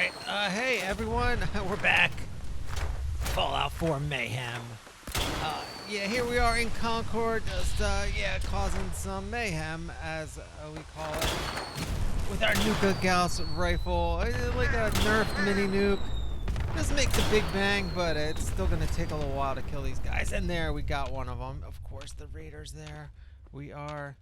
Alright, hey everyone, we're back. Fallout 4 Mayhem. Yeah, here we are in Concord, just, causing some mayhem, as we call it. With our Nuka Guass rifle, like a nerfed mini nuke. Doesn't make the big bang, but it's still gonna take a little while to kill these guys. And there, we got one of them. Of course, the raiders there. We are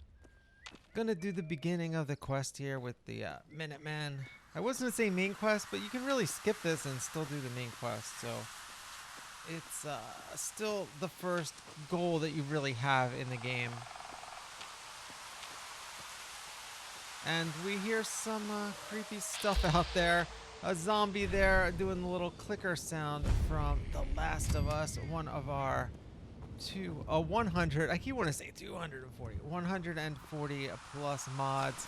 gonna do the beginning of the quest here with the Minuteman. I was gonna say main quest, but you can really skip this and still do the main quest, so it's still the first goal that you really have in the game. And we hear some creepy stuff out there. A zombie there doing the little clicker sound from The Last of Us, one of our 100, I keep wanting to say 240, 140 plus mods.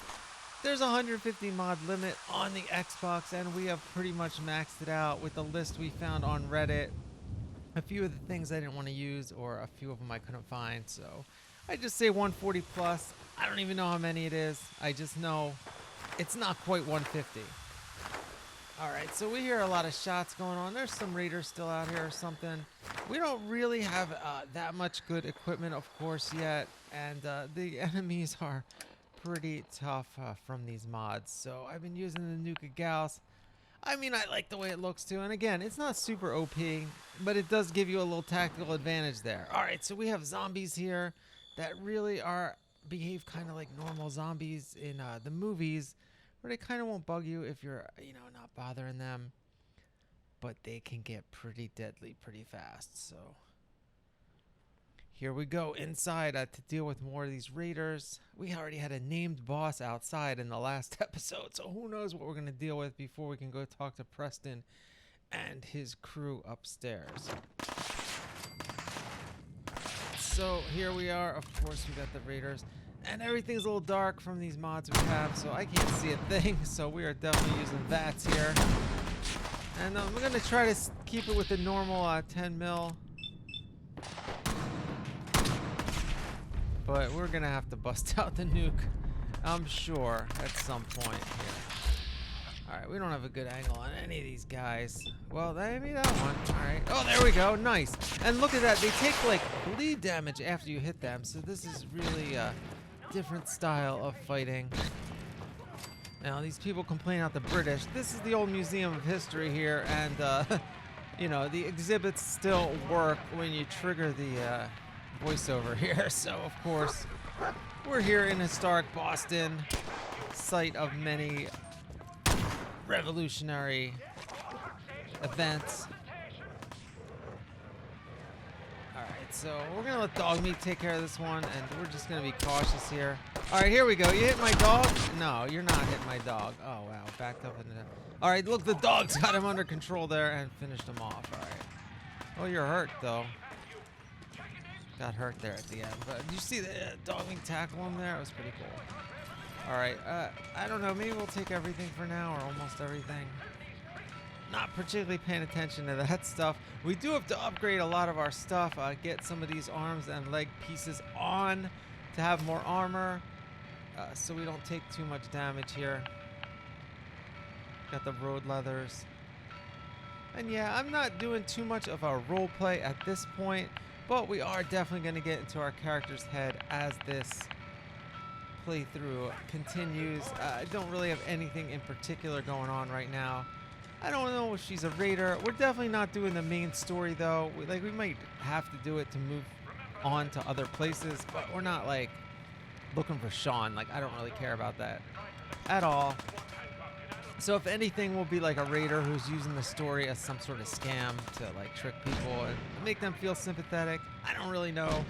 There's a 150 mod limit on the Xbox, and we have pretty much maxed it out with the list we found on Reddit. A few of the things I didn't want to use, or a few of them I couldn't find, so I just say 140 plus. I don't even know how many it is. I just know it's not quite 150. Alright, so we hear a lot of shots going on. There's some raiders still out here or something. We don't really have that much good equipment, of course, yet. And the enemies are pretty tough from these mods. So I've been using the Nuka Guass. I mean, I like the way it looks too. And again, it's not super OP, but it does give you a little tactical advantage there. Alright, so we have zombies here that really behave kind of like normal zombies in the movies, where they kind of won't bug you if you're, not bothering them. But they can get pretty deadly pretty fast, so. Here we go inside to deal with more of these raiders. We already had a named boss outside in the last episode, so who knows what we're going to deal with before we can go talk to Preston and his crew upstairs. So here we are. Of course, we got the raiders. And everything's a little dark from these mods we have, so I can't see a thing. So we are definitely using VATS here. And we're going to try to keep it with the normal 10 mil. But we're going to have to bust out the nuke, I'm sure, at some point here. Alright, we don't have a good angle on any of these guys. Well, maybe that one. Alright. Oh, there we go. Nice. And look at that. They take, like, bleed damage after you hit them. So this is really different style of fighting. Now these people complain about the British. This is the old Museum of History here, and the exhibits still work when you trigger the voiceover here. So of course we're here in historic Boston, site of many revolutionary events. So we're going to let Dog Meat take care of this one, and we're just going to be cautious here. All right, here we go. You hit my dog? No, you're not hitting my dog. Oh, wow. Backed up into that. All right, look, the dog's got him under control there and finished him off. All right. Oh, you're hurt, though. Got hurt there at the end. But did you see the Dog Meat tackle him there? It was pretty cool. All right. I don't know. Maybe we'll take everything for now, or almost everything. Not particularly paying attention to that stuff. We do have to upgrade a lot of our stuff, get some of these arms and leg pieces on to have more armor, so we don't take too much damage here. Got the road leathers. And yeah, I'm not doing too much of a role play at this point, but we are definitely going to get into our character's head as this playthrough continues. I don't really have anything in particular going on right now. I don't know if she's a raider. We're definitely not doing the main story, though. We might have to do it to move on to other places, but we're not, looking for Sean. I don't really care about that at all. So if anything, we'll be like a raider who's using the story as some sort of scam to, trick people and make them feel sympathetic. I don't really know.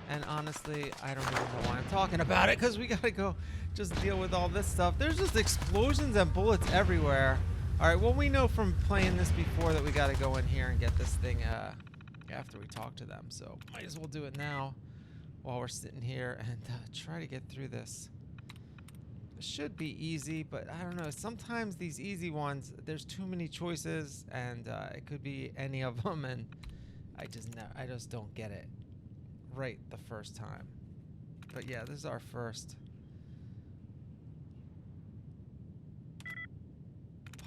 And honestly, I don't even know why I'm talking about it, because we got to go just deal with all this stuff. There's just explosions and bullets everywhere. Alright, well, we know from playing this before that we gotta go in here and get this thing after we talk to them, so might as well do it now while we're sitting here and try to get through this. It should be easy, but I don't know, sometimes these easy ones, there's too many choices, and it could be any of them, and I just don't get it right the first time. But yeah, this is our first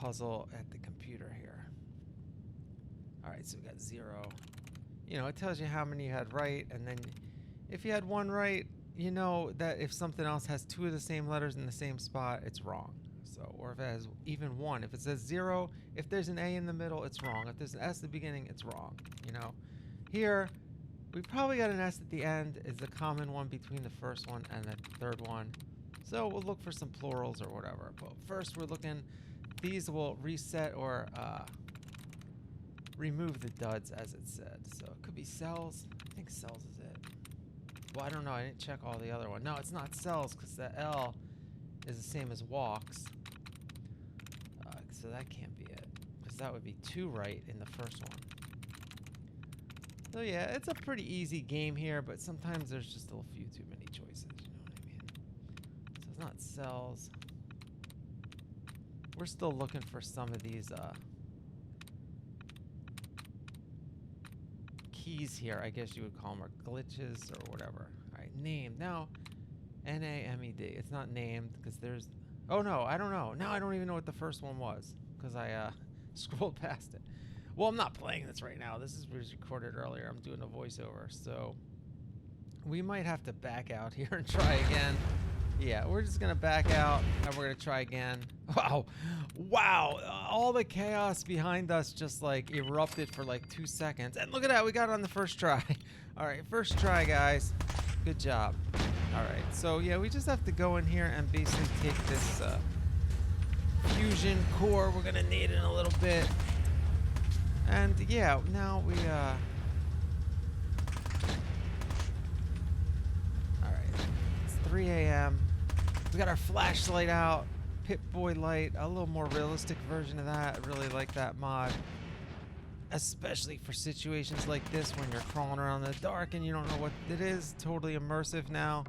puzzle at the computer here. All right, so we got 0. You know, it tells you how many you had right, and then if you had 1 right, you know that if something else has 2 of the same letters in the same spot, it's wrong. So, or if it has even 1, if it says 0, if there's an A in the middle, it's wrong. If there's an S at the beginning, it's wrong. You know, here we probably got an S at the end. Is the common one between the first one and the third one. So we'll look for some plurals or whatever. But first, we're looking. These will reset or remove the duds, as it said. So it could be cells. I think cells is it. Well, I don't know. I didn't check all the other one. No, it's not cells because the L is the same as walks. So that can't be it because that would be 2 right in the first one. So yeah, it's a pretty easy game here, but sometimes there's just a few too many choices. You know what I mean? So it's not cells. We're still looking for some of these keys here, I guess you would call them, or glitches or whatever. All right, named. Now, N-A-M-E-D. It's not named because there's... Oh, no, I don't know. Now I don't even know what the first one was because I scrolled past it. Well, I'm not playing this right now. This was recorded earlier. I'm doing a voiceover, so we might have to back out here and try again. Yeah, we're just going to back out, and we're going to try again. Wow. Wow. All the chaos behind us just, like, erupted for, like, 2 seconds. And look at that. We got it on the first try. All right, first try, guys. Good job. All right, so, yeah, we just have to go in here and basically take this fusion core. We're going to need it in a little bit. And, yeah, now we, all right, it's 3 a.m. We got our flashlight out, Pip-Boy light, a little more realistic version of that. I really like that mod, especially for situations like this when you're crawling around in the dark and you don't know what it is. Totally immersive now.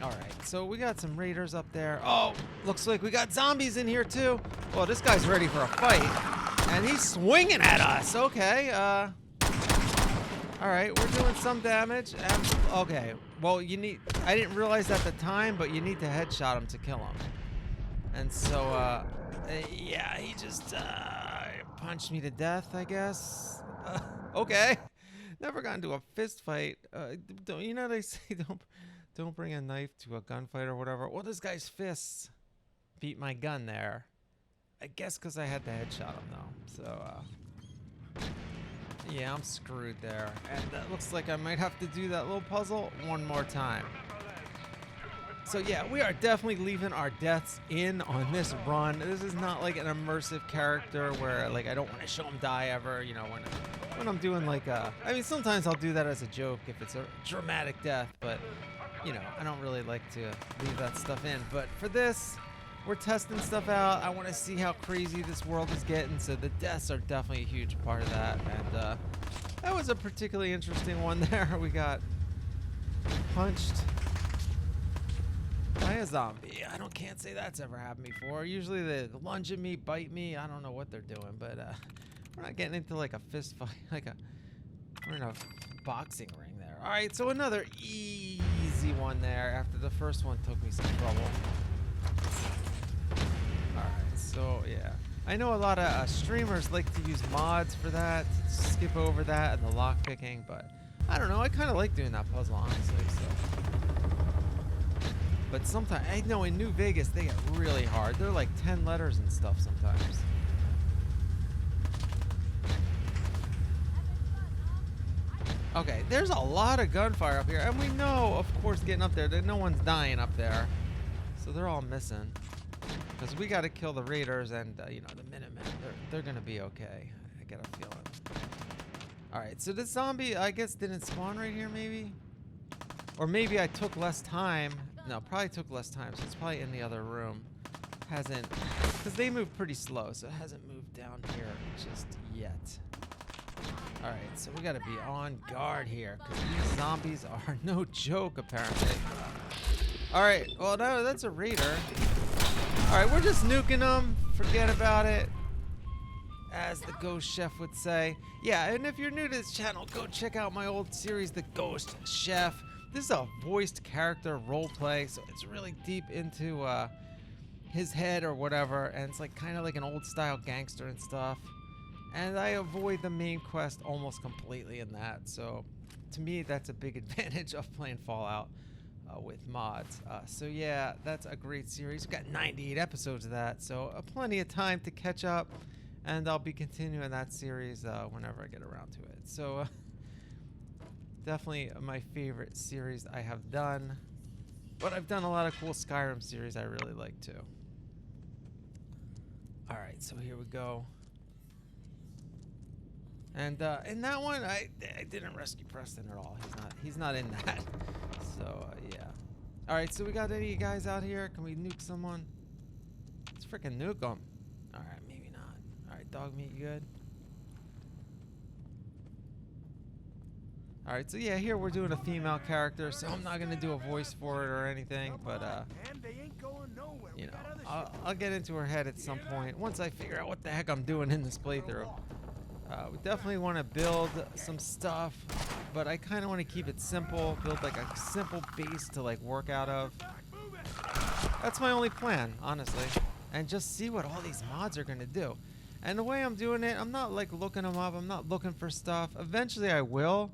All right, so we got some raiders up there. Oh, looks like we got zombies in here too. Well, this guy's ready for a fight, and he's swinging at us. Okay, all right, we're doing some damage. And, okay, well, you need... I didn't realize at the time, but you need to headshot him to kill him. And so, yeah, he just punched me to death, I guess. Okay. Never got into a fist fight. Don't, you know they say don't bring a knife to a gunfight or whatever. Well, this guy's fists beat my gun there. I guess because I had to headshot him, though. So, yeah, I'm screwed there. And that looks like I might have to do that little puzzle one more time. So, yeah, we are definitely leaving our deaths in on this run. This is not like an immersive character where, like, I don't want to show him die ever, you know, when I'm doing, like, I mean, sometimes I'll do that as a joke if it's a dramatic death, but, you know, I don't really like to leave that stuff in. But for this, we're testing stuff out. I want to see how crazy this world is getting, so the deaths are definitely a huge part of that. And that was a particularly interesting one there. We got punched by a zombie. Can't say that's ever happened before. Usually they lunge at me, bite me. I don't know what they're doing, but we're not getting into like a fist fight. We're in a boxing ring there. All right, so another easy one there after the first one took me some trouble. All right, so yeah. I know a lot of streamers like to use mods for that, to skip over that and the lock picking, but I don't know. I kind of like doing that puzzle, honestly, so. But sometimes, I know in New Vegas, they get really hard. They're like 10 letters and stuff sometimes. Okay, there's a lot of gunfire up here. And we know, of course, getting up there, that no one's dying up there. So they're all missing. Because we got to kill the raiders and, you know, the Minutemen. They're going to be okay. I get a feeling. All right, so this zombie, I guess, didn't spawn right here, maybe? Or maybe I took less time. No, probably took less time, so it's probably in the other room. Hasn't, because they move pretty slow, so it hasn't moved down here just yet. All right, so we got to be on guard here, because these zombies are no joke, apparently. All right, well, no, that's a raider. All right, we're just nuking them. Forget about it, as the Ghost Chef would say. Yeah, and if you're new to this channel, go check out my old series, The Ghost Chef. This is a voiced character role play, so it's really deep into his head or whatever, and it's like kind of like an old style gangster and stuff. And I avoid the main quest almost completely in that. So to me, that's a big advantage of playing Fallout with mods. So yeah, that's a great series. We've got 98 episodes of that, so plenty of time to catch up. And I'll be continuing that series whenever I get around to it. So definitely my favorite series I have done. But I've done a lot of cool Skyrim series I really like too. Alright, so here we go. And in that one, I didn't rescue Preston at all. He's not in that. So yeah. Alright, so we got any guys out here? Can we nuke someone? Let's freaking nuke them. Alright, maybe not. Alright, dog meat, you good? Alright, so yeah, here we're doing a female character, so I'm not gonna do a voice for it or anything, but you know, I'll get into her head at some point once I figure out what the heck I'm doing in this playthrough. We definitely want to build some stuff, but I kind of want to keep it simple, build like a simple base to like work out of. That's my only plan, honestly, and just see what all these mods are gonna do. And the way I'm doing it, I'm not like looking them up, I'm not looking for stuff. Eventually I will,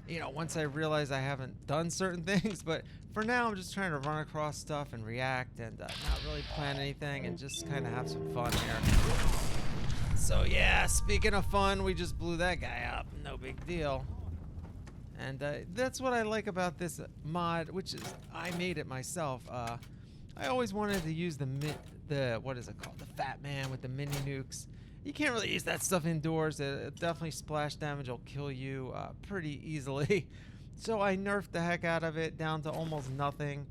you know, once I realize I haven't done certain things, but for now I'm just trying to run across stuff and react and not really plan anything and just kind of have some fun here. So yeah, speaking of fun, we just blew that guy up, no big deal. And that's what I like about this mod, which is I made it myself. I always wanted to use the what is it called, the Fat Man with the mini nukes. You can't really use that stuff indoors. It definitely splash damage will kill you pretty easily. So I nerfed the heck out of it down to almost nothing.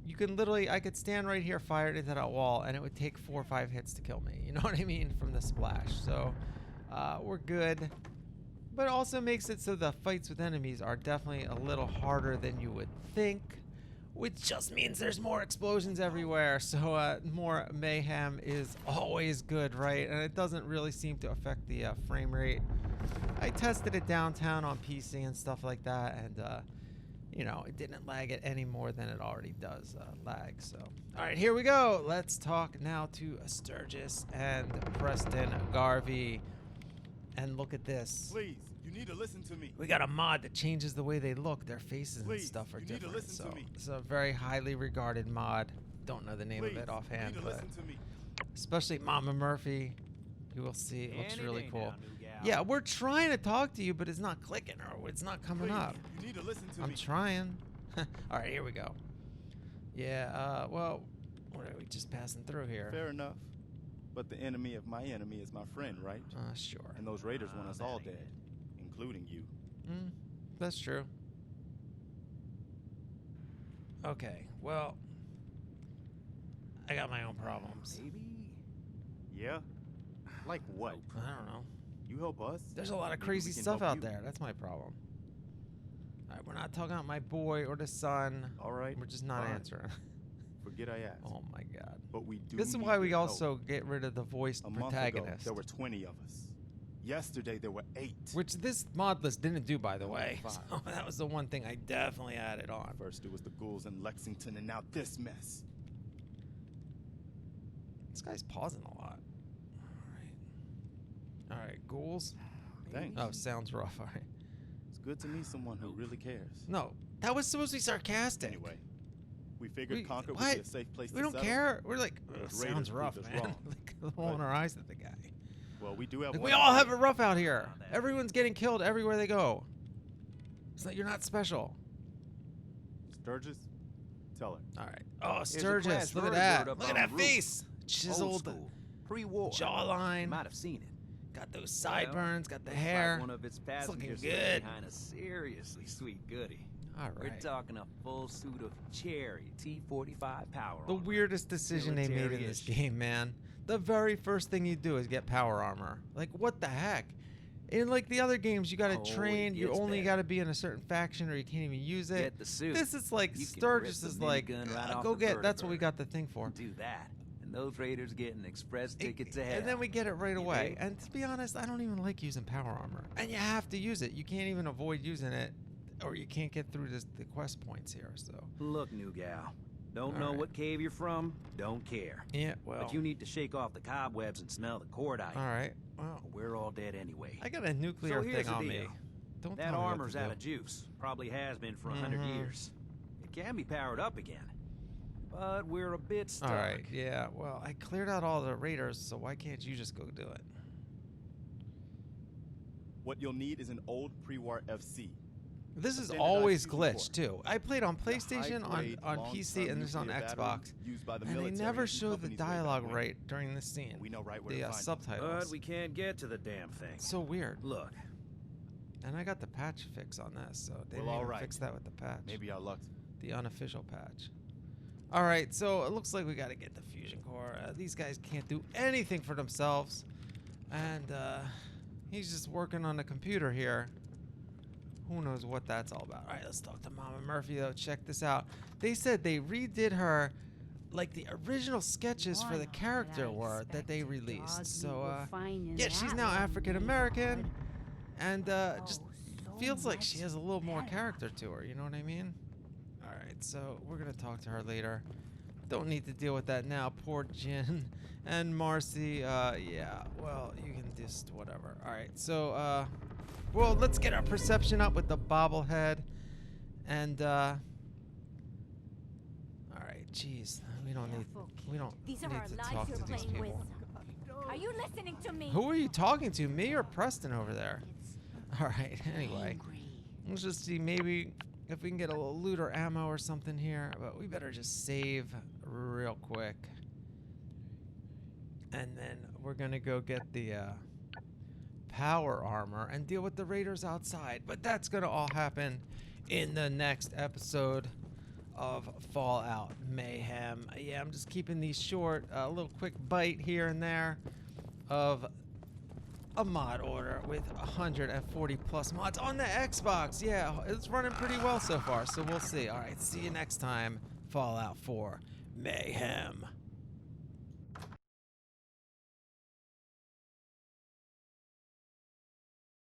You can literally, I could stand right here, fire it into that wall, and it would take 4 or 5 hits to kill me. You know what I mean? From the splash. So we're good. But it also makes it so the fights with enemies are definitely a little harder than you would think, which just means there's more explosions everywhere. So more mayhem is always good, right? And it doesn't really seem to affect the frame rate. I tested it downtown on PC and stuff like that, and you know, it didn't lag it any more than it already does lag. So, all right, here we go. Let's talk now to Sturgis and Preston Garvey. And look at this. Please, you need to listen to me. We got a mod that changes the way they look. Their faces and stuff are different. So it's a very highly regarded mod. Don't know the name of it offhand, but especially Mama Murphy, you will see. It looks really cool. Yeah, we're trying to talk to you, but it's not clicking or it's not coming up. You need to listen to me. I'm trying. All right, here we go. Yeah, well, what are we just passing through here? Fair enough. But the enemy of my enemy is my friend, right? Sure. And those raiders want us all dead, including you. That's true. Okay, well, I got my own problems. Maybe? Yeah? Like what? I don't know. You help us? There's a lot of crazy stuff out there. That's my problem. All right, we're not talking about my boy or the son. All right. We're just not answering. Forget I asked. Oh my God. But we do. This is why we also get rid of the voiced protagonist. Month ago, there were 20 of us. Yesterday there were 8. Which this mod list didn't do, by the way. So that was the one thing I definitely added on. First it was the ghouls in Lexington, and now this mess. This guy's pausing a lot. All right, ghouls. Thanks. Oh, sounds rough. All right. It's good to meet someone who really cares. No, that was supposed to be sarcastic. Anyway, we figured Concord would be a safe place to settle. We don't care. We're like, sounds rough, man. Like, rolling our eyes at the guy. Well, we do have. Like, we all have it rough out here. Everyone's getting killed everywhere they go. It's like you're not special. Sturgis, tell her. All right. Oh, Sturgis, look at that. Look at that face. Chiseled pre-war jawline. You might have seen it. Got those sideburns, got the hair. Like one of its passengers good. Behind a seriously sweet goodie. All right. We're talking a full suit of cherry T-45 power The armor. weirdest decision they made in this game, man. The very first thing you do is get power armor. Like, what the heck? In like the other games, you gotta train. You only gotta be in a certain faction, or you can't even use it. Get the suit. This is like Sturgis is like, go get. That's what we got the thing for. Do that. Those raiders get an express ticket to hell. And then we get it right away. And to be honest, I don't even like using power armor. And you have to use it. You can't even avoid using it, or you can't get through the quest points here. So look, new gal, Don't know Alright. what cave you're from, don't care. Yeah, well. But you need to shake off the cobwebs and smell the cordite. Alright, well. We're all dead anyway. I got a nuclear So here's thing the on deal. me. Don't That tell me what armor's to out do. of juice. Probably has been for 100 years. It can be powered up again. But we're a bit stuck. Alright, yeah, well, I cleared out all the raiders, so why can't you just go do it? What you'll need is an old pre-war FC. This is standardized always fusion glitched core. too. I played on The PlayStation, high-grade, on long-term PC, and this on nuclear battery Xbox. used by the And they military never and show the companies way back dialogue when. right during the scene. We know right where The to find them. subtitles. But we can't get to the damn thing. So weird. Look, And I got the patch fix on that, so they Well, didn't even alright. fix that with the patch. Maybe our luck. The unofficial patch. Alright, so it looks like we gotta get the fusion core. These guys can't do anything for themselves. And he's just working on the computer here. Who knows what that's all about. Alright, let's talk to Mama Murphy though. Check this out. They said they redid her like the original sketches for the character were that they released. So yeah, she's now African American. And just feels like she has a little more character to her, you know what I mean? Alright, so we're gonna talk to her later. Don't need to deal with that now. Poor Jin and Marcy. Yeah, well, you can just whatever. Alright, so well, let's get our perception up with the bobblehead. And alright, jeez. We don't need These are need our to lives talk you're to these playing with. people. Are you listening to me? Who are you talking to? Me or Preston over there? Alright, anyway. Let's just see maybe if we can get a little loot or ammo or something here. But we better just save real quick. And then we're going to go get the power armor and deal with the raiders outside. But that's going to all happen in the next episode of Fallout Mayhem. Yeah, I'm just keeping these short. A little quick bite here and there of a mod order with 140 plus mods on the Xbox. Yeah, it's running pretty well so far, so we'll see. All right, see you next time. Fallout 4 Mayhem.